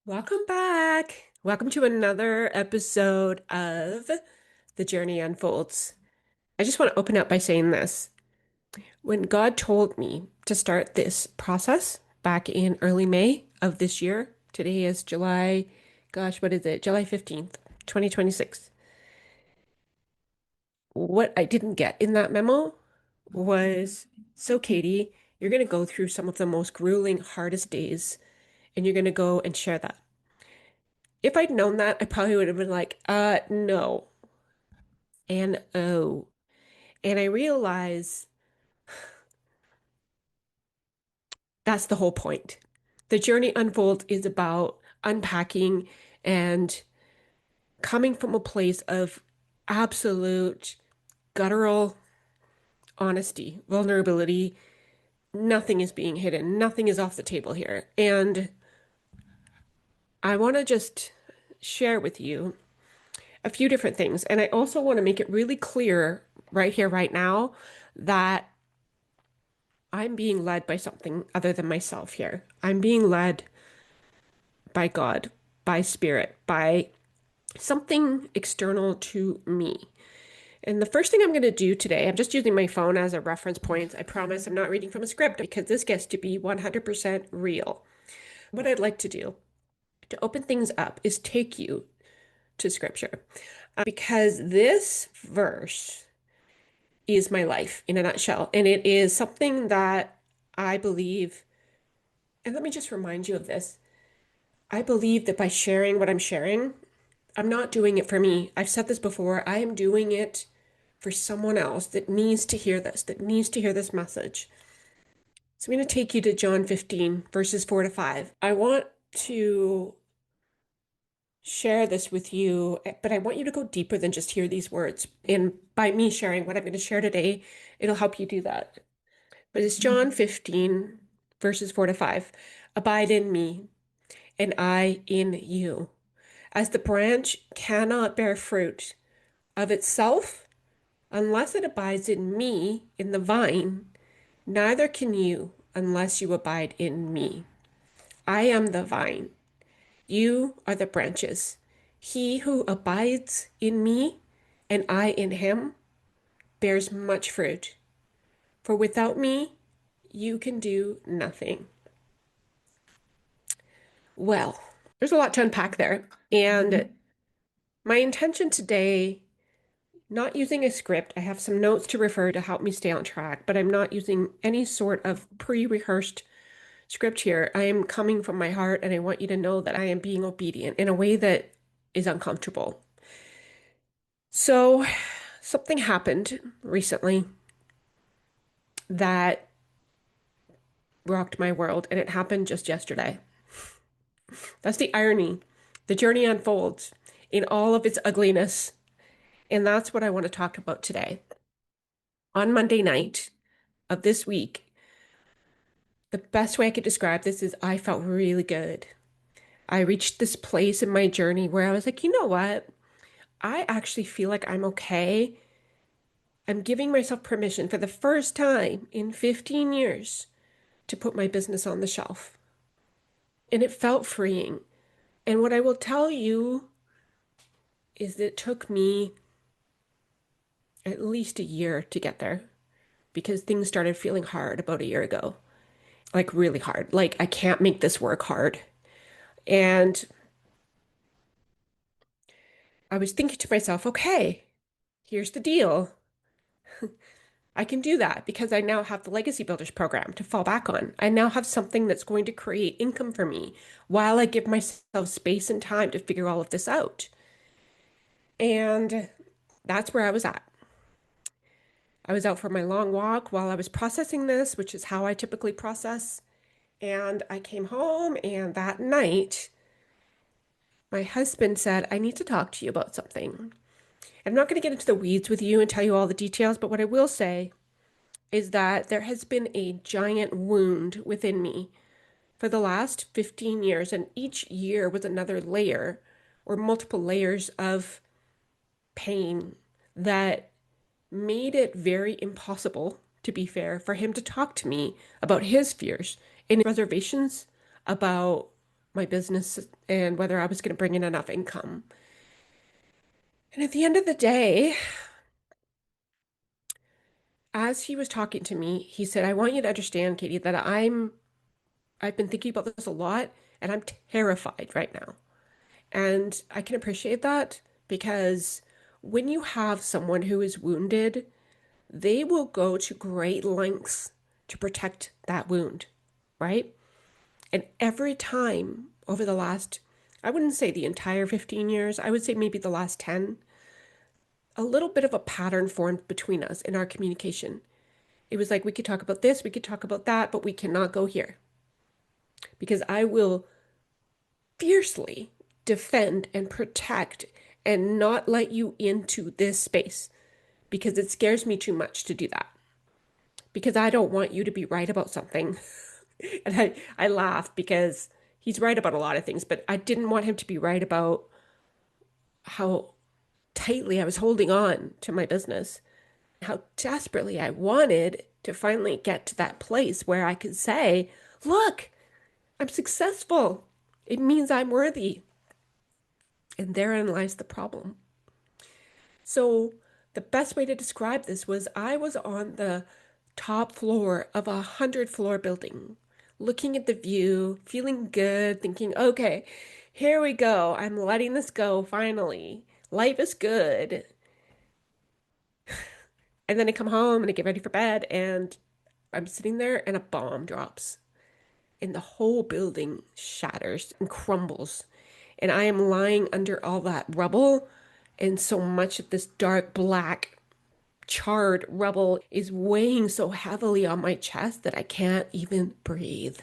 Welcome back. Welcome to another episode of The Journey Unfolds. I just want to open up by saying this. When God told me to start this process back in early May of this year, today is July, gosh, what is it? July 15th, 2026. What I didn't get in that memo was, so Katie, you're going to go through some of the most grueling, hardest days, and you're going to go and share that. If I'd known that, I probably would have been like, no. And oh, and I realize that's the whole point. The journey unfold is about unpacking and coming from a place of absolute guttural honesty, vulnerability. Nothing is being hidden, nothing is off the table here. And I want to just share with you a few different things. And I also want to make it really clear right here, right now, that I'm being led by something other than myself here. I'm being led by God, by spirit, by something external to me. And the first thing I'm going to do today, I'm just using my phone as a reference point. I promise I'm not reading from a script because this gets to be 100% real. What I'd like to do to open things up is take you to scripture because this verse is my life in a nutshell. And it is something that I believe, and let me just remind you of this. I believe that by sharing what I'm sharing, I'm not doing it for me. I've said this before. I am doing it for someone else that needs to hear this, that needs to hear this message. So I'm going to take you to John 15, verses 4 to 5. I want to share this with you, but I want you to go deeper than just hear these words. And by me sharing what I'm going to share today, it'll help you do that. But it's John 15, verses 4 to 5. Abide in me, and I in you. As the branch cannot bear fruit of itself unless it abides in me, in the vine, neither can you unless you abide in me. I am the vine, you are the branches. He who abides in me and I in him bears much fruit. For without me, you can do nothing. Well, there's a lot to unpack there. And my intention today, not using a script, I have some notes to refer to help me stay on track, but I'm not using any sort of pre-rehearsed script here. I am coming from my heart, and I want you to know that I am being obedient in a way that is uncomfortable. So, something happened recently that rocked my world, and it happened just yesterday. That's the irony. The journey unfolds in all of its ugliness, and that's what I want to talk about today. On Monday night of this week, the best way I could describe this is I felt really good. I reached this place in my journey where I was like, you know what? I actually feel like I'm okay. I'm giving myself permission for the first time in 15 years to put my business on the shelf. And it felt freeing. And what I will tell you is that it took me at least a year to get there because things started feeling hard about a year ago. Like really hard. Like I can't make this work hard. And I was thinking to myself, okay, here's the deal. I can do that because I now have the Legacy Builders program to fall back on. I now have something that's going to create income for me while I give myself space and time to figure all of this out. And that's where I was at. I was out for my long walk while I was processing this, which is how I typically process. And I came home, and that night, my husband said, I need to talk to you about something. I'm not going to get into the weeds with you and tell you all the details, but what I will say is that there has been a giant wound within me for the last 15 years, and each year was another layer or multiple layers of pain that made it very impossible, to be fair, for him to talk to me about his fears and reservations about my business and whether I was going to bring in enough income. And at the end of the day, as he was talking to me, he said, I want you to understand, Katie, that I've been thinking about this a lot and I'm terrified right now. And I can appreciate that because when you have someone who is wounded, they will go to great lengths to protect that wound, right? And every time over the last, I wouldn't say the entire 15 years, I would say maybe the last 10, a little bit of a pattern formed between us in our communication. It was like we could talk about this, we could talk about that, but we cannot go here because I will fiercely defend and protect and not let you into this space because it scares me too much to do that. Because I don't want you to be right about something. And I laugh because he's right about a lot of things, but I didn't want him to be right about how tightly I was holding on to my business, how desperately I wanted to finally get to that place where I could say, look, I'm successful. It means I'm worthy. And therein lies the problem. So the best way to describe this was I was on the top floor of a 100-floor building, looking at the view, feeling good, thinking, okay, here we go. I'm letting this go finally. Life is good. And then I come home and I get ready for bed and I'm sitting there and a bomb drops and the whole building shatters and crumbles. And I am lying under all that rubble. And so much of this dark black charred rubble is weighing so heavily on my chest that I can't even breathe.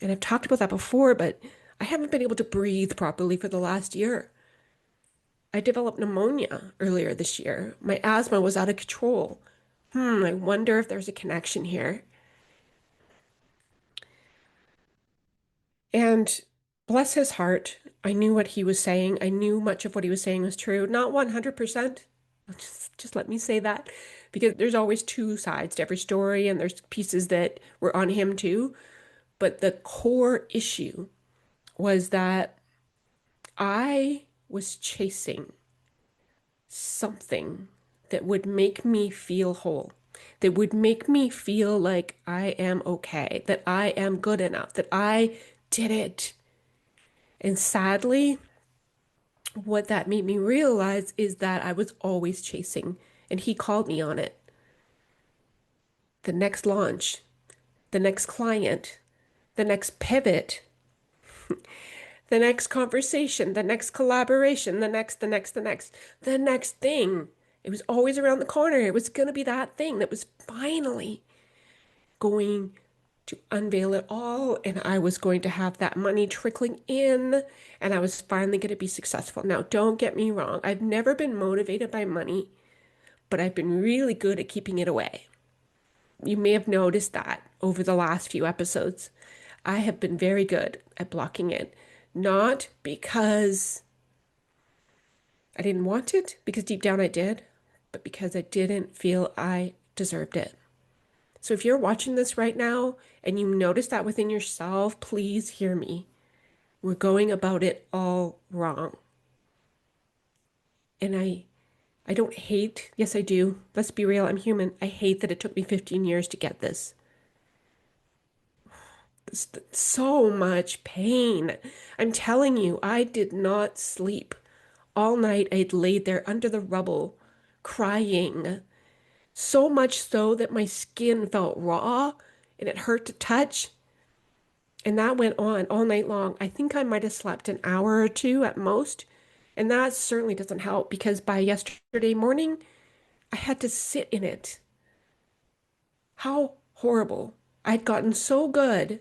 And I've talked about that before, but I haven't been able to breathe properly for the last year. I developed pneumonia earlier this year. My asthma was out of control. I wonder if there's a connection here. And bless his heart, I knew what he was saying. I knew much of what he was saying was true. Not 100%. Just let me say that because there's always two sides to every story and there's pieces that were on him too. But the core issue was that I was chasing something that would make me feel whole, that would make me feel like I am okay, that I am good enough, that I did it. And sadly, what that made me realize is that I was always chasing, and he called me on it. The next launch, the next client, the next pivot, the next conversation, the next collaboration, the next thing. It was always around the corner. It was going to be that thing that was finally going to unveil it all. And I was going to have that money trickling in. And I was finally going to be successful. Now, don't get me wrong. I've never been motivated by money, but I've been really good at keeping it away. You may have noticed that over the last few episodes. I have been very good at blocking it. Not because I didn't want it, because deep down I did, but because I didn't feel I deserved it. So if you're watching this right now and you notice that within yourself, please hear me. We're going about it all wrong. And I don't hate, yes, I do. Let's be real, I'm human. I hate that it took me 15 years to get this. So much pain. I'm telling you, I did not sleep. All night I'd laid there under the rubble, crying. So much so that my skin felt raw and it hurt to touch. And that went on all night long. I think I might have slept an hour or two at most. And that certainly doesn't help because by yesterday morning, I had to sit in it. How horrible. I'd gotten so good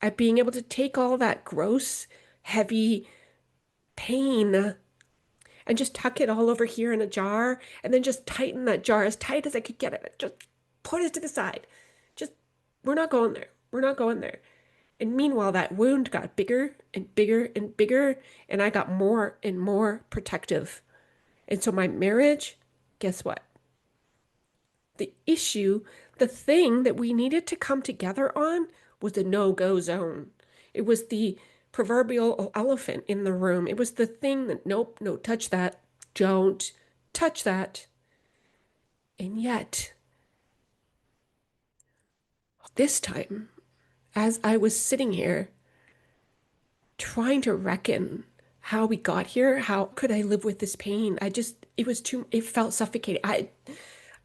at being able to take all that gross, heavy pain and just tuck it all over here in a jar and then just tighten that jar as tight as I could get it. Just put it to the side. Just, we're not going there. We're not going there. And meanwhile, that wound got bigger and bigger and bigger, and I got more and more protective. And so my marriage, guess what? The issue, the thing that we needed to come together on was the no-go zone. It was the proverbial elephant in the room. It was the thing that, nope, no, touch that. Don't touch that. And yet, this time, as I was sitting here trying to reckon how we got here, how could I live with this pain? It was too, it felt suffocating. I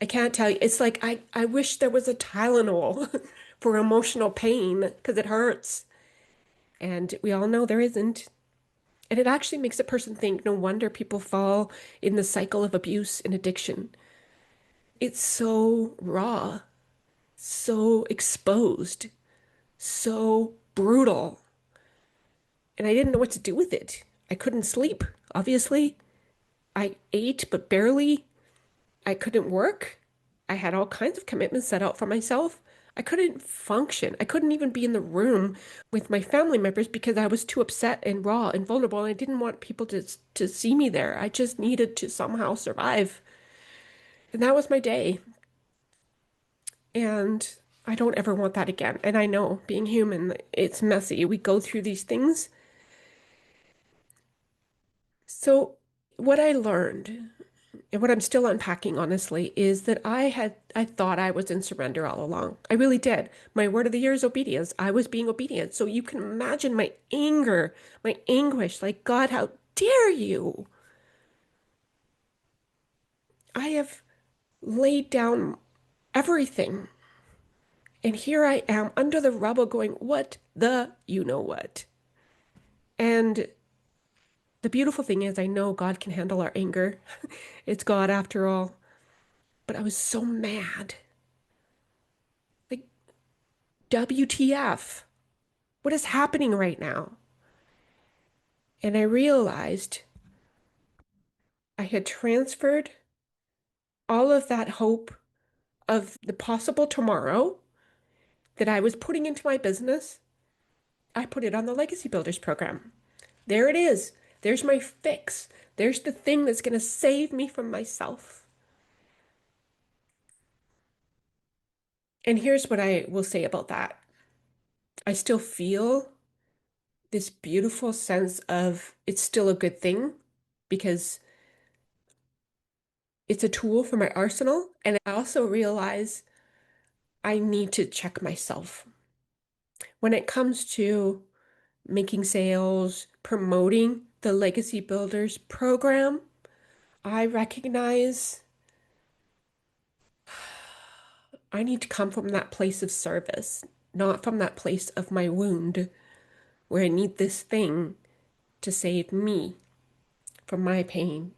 can't tell you. It's like I wish there was a Tylenol for emotional pain because it hurts. And we all know there isn't. And it actually makes a person think, no wonder people fall in the cycle of abuse and addiction. It's so raw, so exposed, so brutal. And I didn't know what to do with it. I couldn't sleep, obviously. I ate, but barely. I couldn't work. I had all kinds of commitments set out for myself. I couldn't function. I couldn't even be in the room with my family members because I was too upset and raw and vulnerable. And I didn't want people to see me there. I just needed to somehow survive. And that was my day. And I don't ever want that again. And I know being human, it's messy. We go through these things. So what I learned and what I'm still unpacking, honestly, is that I thought I was in surrender all along. I really did. My word of the year is obedience. I was being obedient. So you can imagine my anger, my anguish, like, God, how dare you? I have laid down everything. And here I am under the rubble going, what the you know what? And the beautiful thing is, I know God can handle our anger. It's God after all. But I was so mad. Like, WTF? What is happening right now? And I realized I had transferred all of that hope of the possible tomorrow that I was putting into my business. I put it on the Legacy Builders program. There it is. There's my fix. There's the thing that's going to save me from myself. And here's what I will say about that. I still feel this beautiful sense of it's still a good thing because it's a tool for my arsenal. And I also realize I need to check myself. When it comes to making sales, promoting the Legacy Builders program, I recognize I need to come from that place of service, not from that place of my wound, where I need this thing to save me from my pain.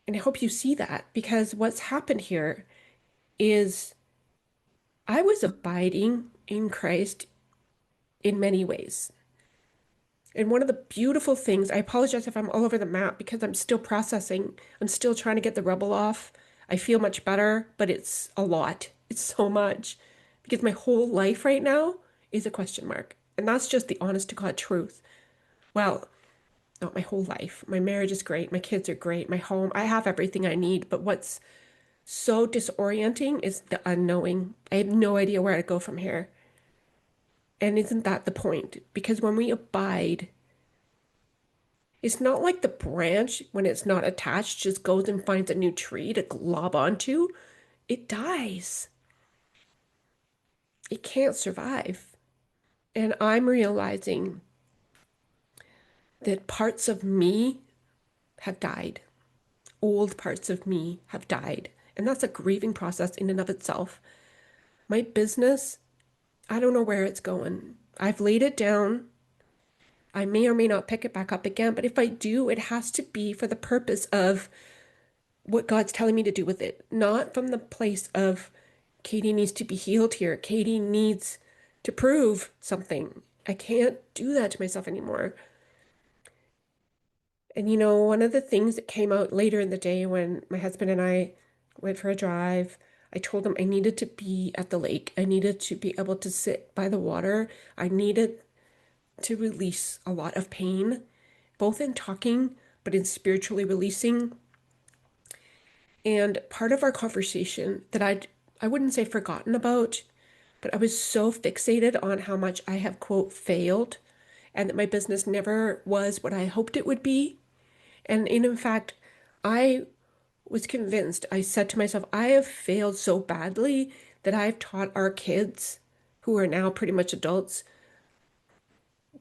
And I hope you see that because what's happened here is I was abiding in Christ in many ways. And one of the beautiful things, I apologize if I'm all over the map because I'm still processing. I'm still trying to get the rubble off. I feel much better, but it's a lot. It's so much because my whole life right now is a question mark. And that's just the honest to God truth. Well, not my whole life. My marriage is great. My kids are great. My home, I have everything I need. But what's so disorienting is the unknowing. I have no idea where to go from here. And isn't that the point? Because when we abide, it's not like the branch, when it's not attached, just goes and finds a new tree to glob onto. It dies. It can't survive. And I'm realizing that parts of me have died. Old parts of me have died. And that's a grieving process in and of itself. My business, I don't know where it's going. I've laid it down. I may or may not pick it back up again, but if I do, it has to be for the purpose of what God's telling me to do with it, not from the place of Katy needs to be healed here. Katy needs to prove something. I can't do that to myself anymore. And one of the things that came out later in the day when my husband and I went for a drive, I told him I needed to be at the lake. I needed to be able to sit by the water. I needed to release a lot of pain, both in talking, but in spiritually releasing. And part of our conversation that I wouldn't say forgotten about, but I was so fixated on how much I have, quote, failed and that my business never was what I hoped it would be. And in fact, I was convinced, I said to myself, I have failed so badly that I've taught our kids, who are now pretty much adults,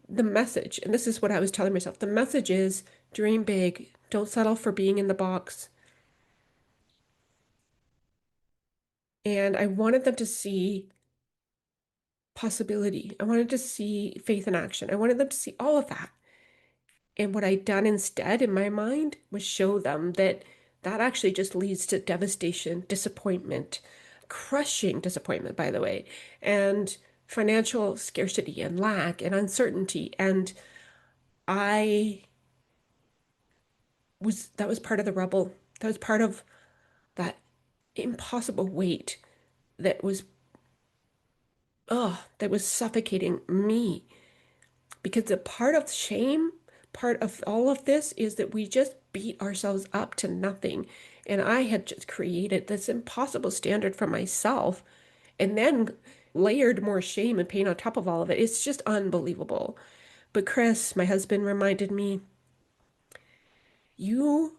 the message. And this is what I was telling myself. The message is dream big, don't settle for being in the box. And I wanted them to see possibility. I wanted to see faith in action. I wanted them to see all of that. And what I'd done instead in my mind was show them that that actually just leads to devastation, disappointment, crushing disappointment, by the way, and financial scarcity and lack and uncertainty. And I that was part of the rubble. That was part of that impossible weight that was, that was suffocating me. Because the part of shame, part of all of this is that we just beat ourselves up to nothing. And I had just created this impossible standard for myself and then layered more shame and pain on top of all of it. It's just unbelievable. But Chris, my husband, reminded me, you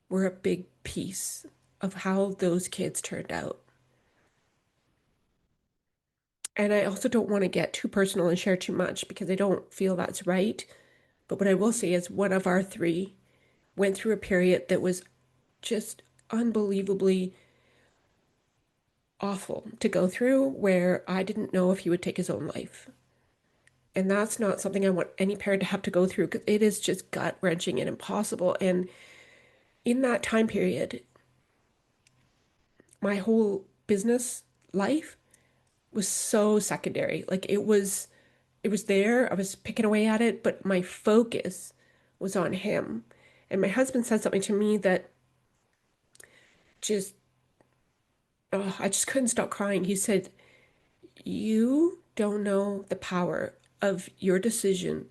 were a big piece of how those kids turned out. And I also don't want to get too personal and share too much because I don't feel that's right. But what I will say is one of our three went through a period that was just unbelievably awful to go through where I didn't know if he would take his own life. And that's not something I want any parent to have to go through because it is just gut-wrenching and impossible. And in that time period, my whole business life was so secondary. Like it was there. I was picking away at it, but my focus was on him. And my husband said something to me that just, oh, I just couldn't stop crying. He said, you don't know the power of your decision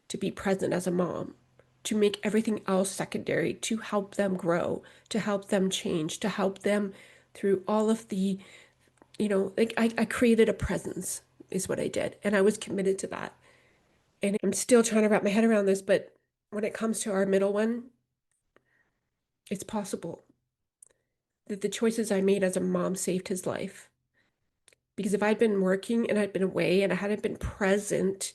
to be present as a mom, to make everything else secondary, to help them grow, to help them change, to help them through all of the, like I created a presence, is what I did. And I was committed to that. And I'm still trying to wrap my head around this, but when it comes to our middle one, it's possible that the choices I made as a mom saved his life. Because if I'd been working and I'd been away and I hadn't been present,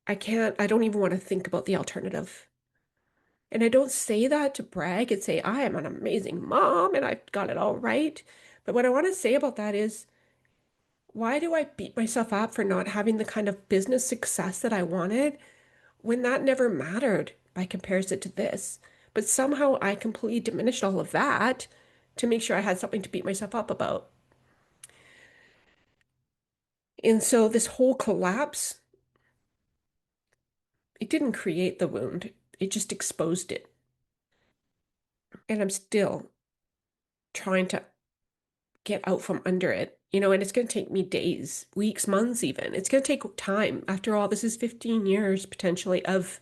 I don't even want to think about the alternative. And I don't say that to brag and say, I am an amazing mom and I've got it all right. But what I want to say about that is, why do I beat myself up for not having the kind of business success that I wanted when that never mattered by comparison to this? But somehow I completely diminished all of that to make sure I had something to beat myself up about. And so this whole collapse, it didn't create the wound, it just exposed it. And I'm still trying to get out from under it, and it's going to take me days, weeks, months, even. It's going to take time. After all, this is 15 years potentially of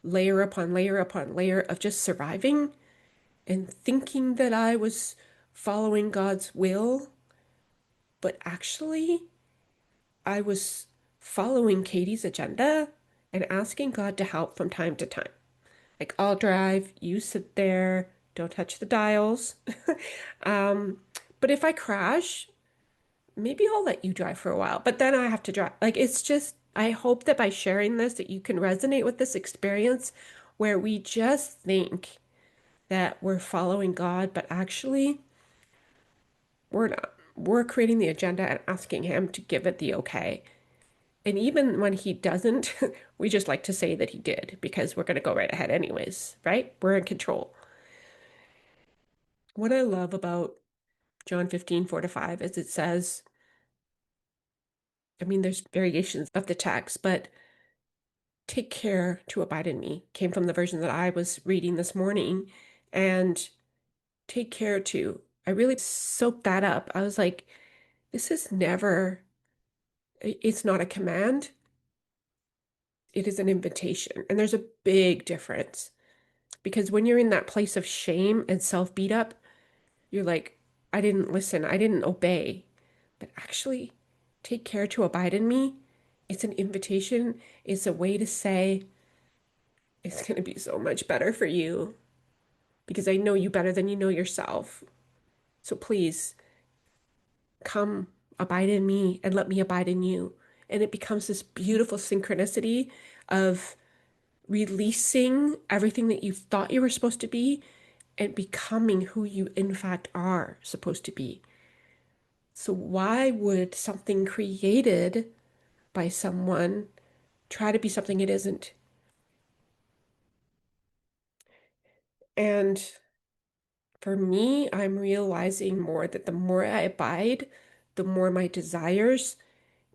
layer upon layer upon layer of just surviving and thinking that I was following God's will, but actually, I was following Katie's agenda and asking God to help from time to time. Like, I'll drive, you sit there, don't touch the dials. Um, but if I crash, maybe I'll let you drive for a while, but then I have to drive. Like, it's just, I hope that by sharing this, that you can resonate with this experience where we just think that we're following God, but actually we're not. We're creating the agenda and asking Him to give it the okay. And even when He doesn't, we just like to say that He did because we're going to go right ahead anyways, right? We're in control. What I love about John 15:4-5 is it says, I mean, there's variations of the text, but take care to abide in me came from the version that I was reading this morning. And take care to, I really soaked that up. I was like, this is never, it's not a command, it is an invitation. And there's a big difference because when you're in that place of shame and self beat up, you're like, I didn't listen, I didn't obey. But actually, take care to abide in me It's an invitation. It's a way to say it's going to be so much better for you because I know you better than you know yourself. So please come abide in me and let me abide in you. And it becomes this beautiful synchronicity of releasing everything that you thought you were supposed to be and becoming who you in fact are supposed to be. So why would something created by someone try to be something it isn't? And for me, I'm realizing more that the more I abide, the more my desires,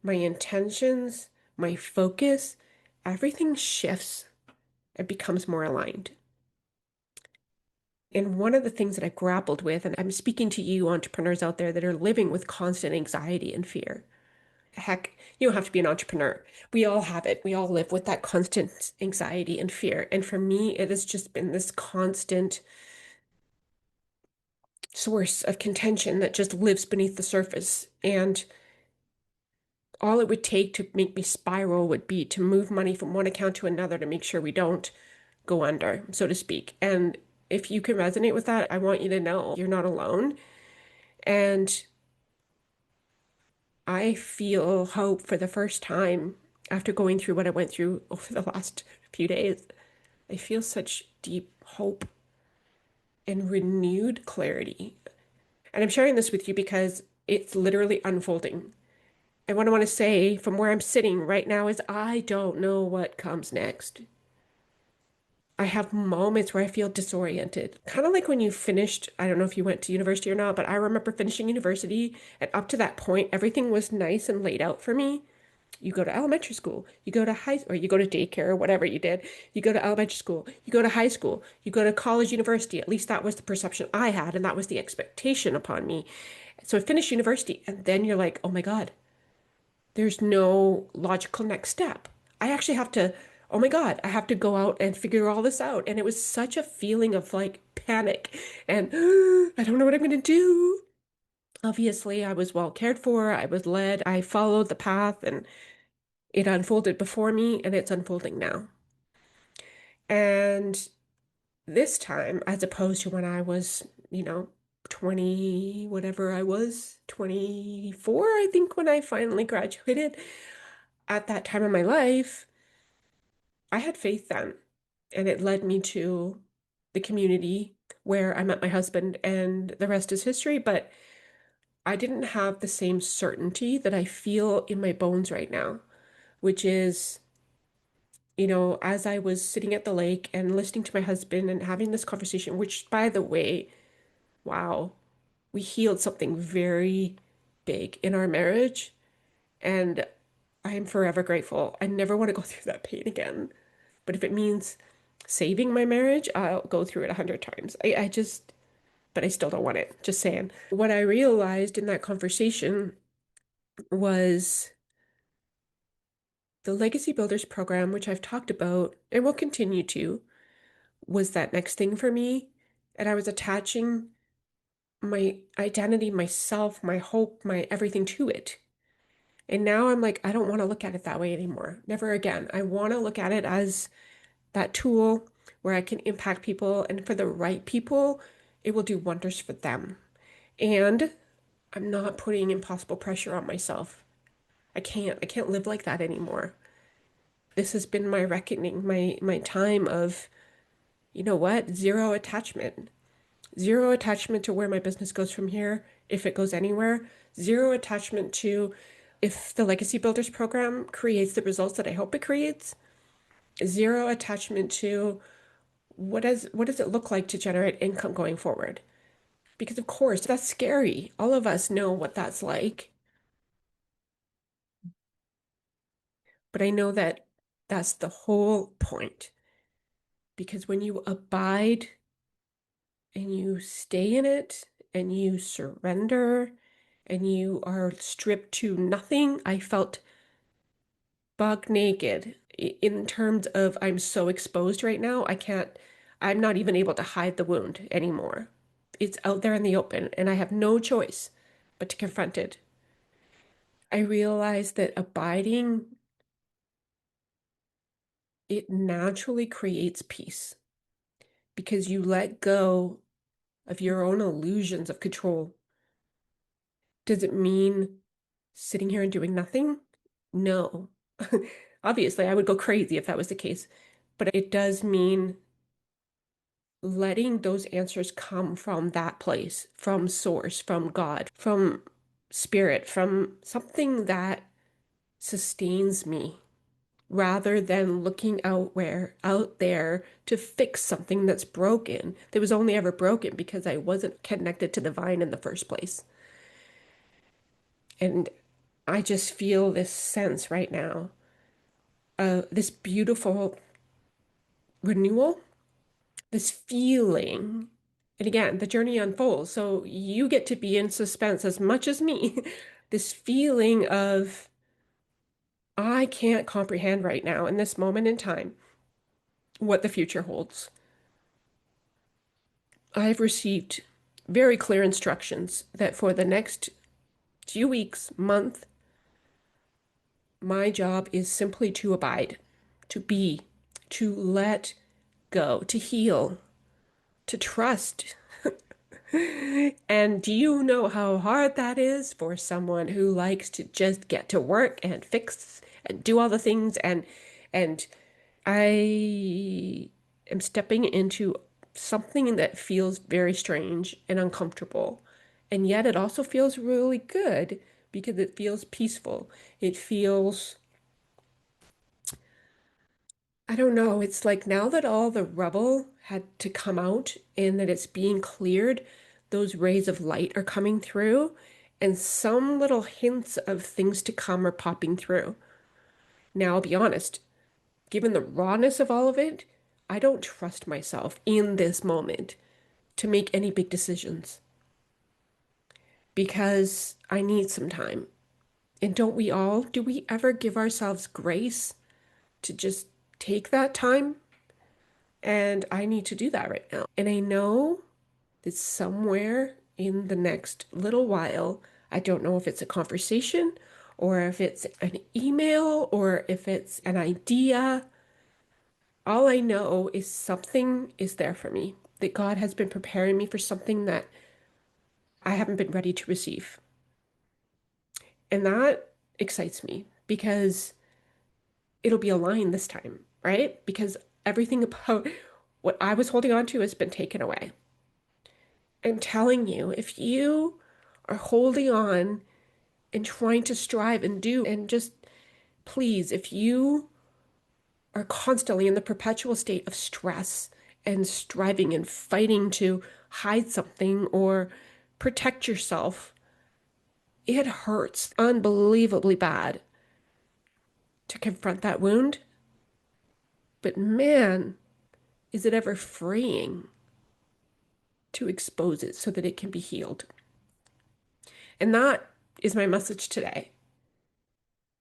my intentions, my focus, everything shifts and becomes more aligned. And one of the things that I've grappled with, and I'm speaking to you entrepreneurs out there that are living with constant anxiety and fear. Heck, you don't have to be an entrepreneur. We all have it. We all live with that constant anxiety and fear. And for me, it has just been this constant source of contention that just lives beneath the surface. And all it would take to make me spiral would be to move money from one account to another to make sure we don't go under, so to speak. And if you can resonate with that, I want you to know you're not alone. And I feel hope for the first time after going through what I went through over the last few days. I feel such deep hope and renewed clarity. And I'm sharing this with you because it's literally unfolding. And what I want to say from where I'm sitting right now is I don't know what comes next. I have moments where I feel disoriented, kind of like when you finished. I don't know if you went to university or not, but I remember finishing university, and up to that point, everything was nice and laid out for me. You go to elementary school, you go to or you go to daycare or whatever you did. You go to elementary school, you go to high school, you go to college, university. At least that was the perception I had, and that was the expectation upon me. So I finished university, and then you're like, oh my God, there's no logical next step. I actually have to, oh my God, I have to go out and figure all this out. And it was such a feeling of like panic and I don't know what I'm going to do. Obviously, I was well cared for. I was led. I followed the path and it unfolded before me and it's unfolding now. And this time, as opposed to when I was, 20, whatever I was, 24, I think, when I finally graduated, at that time in my life, I had faith then, and it led me to the community where I met my husband, and the rest is history. But I didn't have the same certainty that I feel in my bones right now, which is, as I was sitting at the lake and listening to my husband and having this conversation, which, by the way, wow, we healed something very big in our marriage, and I am forever grateful. I never want to go through that pain again. But if it means saving my marriage, I'll go through it 100 times. But I still don't want it. Just saying. What I realized in that conversation was the Legacy Builders program, which I've talked about and will continue to, was that next thing for me. And I was attaching my identity, myself, my hope, my everything to it. And now I'm like, I don't want to look at it that way anymore. Never again. I want to look at it as that tool where I can impact people, and for the right people, it will do wonders for them. And I'm not putting impossible pressure on myself. I can't live like that anymore. This has been my reckoning, my time of, you know what? Zero attachment. Zero attachment to where my business goes from here, if it goes anywhere. Zero attachment to if the Legacy Builders program creates the results that I hope it creates. Zero attachment to what does it look like to generate income going forward? Because of course, that's scary. All of us know what that's like. But I know that that's the whole point. Because when you abide and you stay in it and you surrender and you are stripped to nothing, I felt bug naked in terms of I'm so exposed right now. I'm not even able to hide the wound anymore. It's out there in the open and I have no choice but to confront it. I realized that abiding it naturally creates peace because you let go of your own illusions of control. Does it mean sitting here and doing nothing? No. Obviously, I would go crazy if that was the case. But it does mean letting those answers come from that place, from source, from God, from spirit, from something that sustains me, rather than looking out there to fix something that's broken, that was only ever broken because I wasn't connected to the vine in the first place. And I just feel this sense right now, this beautiful renewal, this feeling. And again, the journey unfolds. So you get to be in suspense as much as me. This feeling of, I can't comprehend right now in this moment in time what the future holds. I've received very clear instructions that for the next few weeks, month, my job is simply to abide, to be, to let go, to heal, to trust. And do you know how hard that is for someone who likes to just get to work and fix and do all the things and I am stepping into something that feels very strange and uncomfortable. And yet it also feels really good because it feels peaceful. It feels, I don't know, it's like now that all the rubble had to come out and that it's being cleared, those rays of light are coming through, and some little hints of things to come are popping through. Now, I'll be honest, given the rawness of all of it, I don't trust myself in this moment to make any big decisions because I need some time. And don't we all? Do we ever give ourselves grace to just take that time? And I need to do that right now. And I know that somewhere in the next little while, I don't know if it's a conversation or if it's an email or if it's an idea. All I know is something is there for me, that God has been preparing me for something that I haven't been ready to receive. And that excites me because it'll be aligned this time, right? Because everything about what I was holding on to has been taken away. I'm telling you, if you are holding on and trying to strive and do, and just please, if you are constantly in the perpetual state of stress and striving and fighting to hide something or protect yourself, it hurts unbelievably bad to confront that wound. But man, is it ever freeing to expose it so that it can be healed. And that is my message today.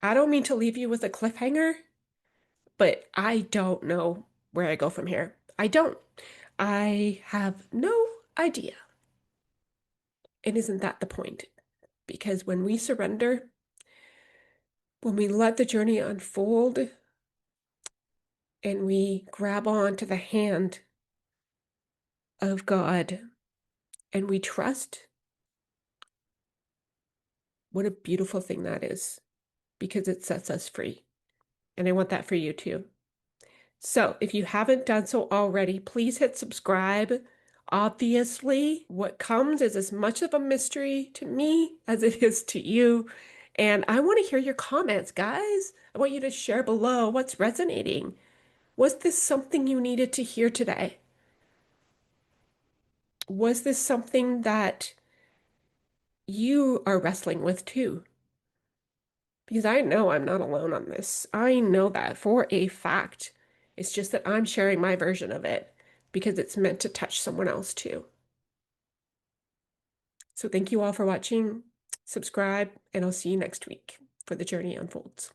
I don't mean to leave you with a cliffhanger, but I don't know where I go from here. I don't. I have no idea. And isn't that the point? Because when we surrender, when we let the journey unfold and we grab on to the hand of God and we trust, what a beautiful thing that is because it sets us free. And I want that for you too. So if you haven't done so already, please hit subscribe. Obviously, what comes is as much of a mystery to me as it is to you. And I want to hear your comments, guys. I want you to share below what's resonating. Was this something you needed to hear today? Was this something that you are wrestling with too? Because I know I'm not alone on this. I know that for a fact. It's just that I'm sharing my version of it because it's meant to touch someone else too. So thank you all for watching. Subscribe, and I'll see you next week for The Journey Unfolds.